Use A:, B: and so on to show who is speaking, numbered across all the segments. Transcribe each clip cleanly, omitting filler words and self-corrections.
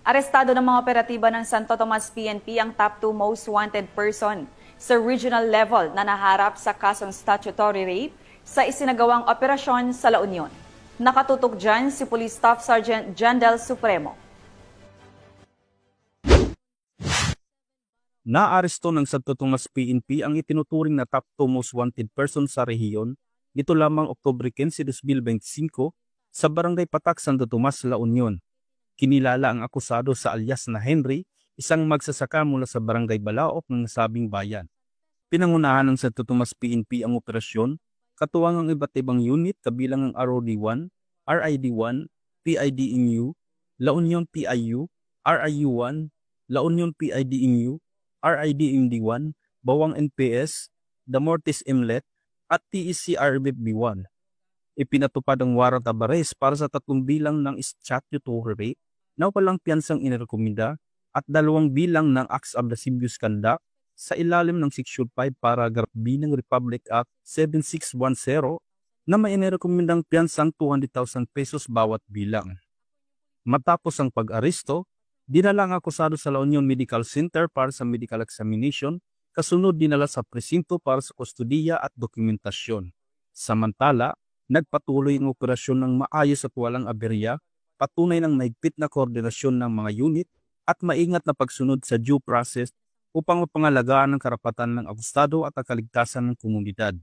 A: Arestado ng mga operatiba ng Santo Tomas PNP ang top 2 most wanted person sa regional level na naharap sa kasong statutory rape sa isinagawang operasyon sa La Union. Nakatutok dyan si Police Staff Sergeant Jandel Supremo.
B: Naaresto ng Santo Tomas PNP ang itinuturing na top 2 most wanted person sa rehiyon nito lamang Oktubre 15, 2025 sa Barangay Patak, Santo Tomas, La Union. Kinilala ang akusado sa alias na Henry, isang magsasaka mula sa Barangay Balaok ng nasabing bayan. Pinangunahan ng Santo Tomas PNP ang operasyon, katuwang ang iba't ibang unit kabilang ang ROD-1, RID-1, PIDMU, La Union PIU, RIU-1, La Union PIDMU, RIDMD-1, Bawang NPS, Damortis Imlet, at TEC-RBB-1. Ipinatupad ang warrant of arrest para sa 3 bilang ng statutory rape na walang piyansang inirekomenda at 2 bilang ng acts of lascivious conduct sa ilalim ng Section 5 Paragraph B ng Republic Act 7610 na may inirekomendang piyansang 200,000 pesos bawat bilang. Matapos ang pag-aresto, dinala ang akusado sa La Union Medical Center para sa medical examination, kasunod dinala sa presinto para sa kustudiya at dokumentasyon. Samantala, nagpatuloy ang operasyon ng maayos at walang aberya, patunay ng mahigpit na koordinasyon ng mga unit at maingat na pagsunod sa due process upang mapangalagaan ang karapatan ng akusado at ang kaligtasan ng komunidad.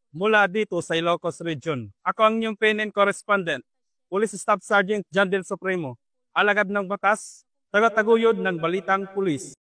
B: Mula dito sa Ilocos Region, ako ang inyong PNN correspondent, Police Staff Sergeant Jandel Supremo, alagad ng batas, tagataguyod ng Balitang Pulis.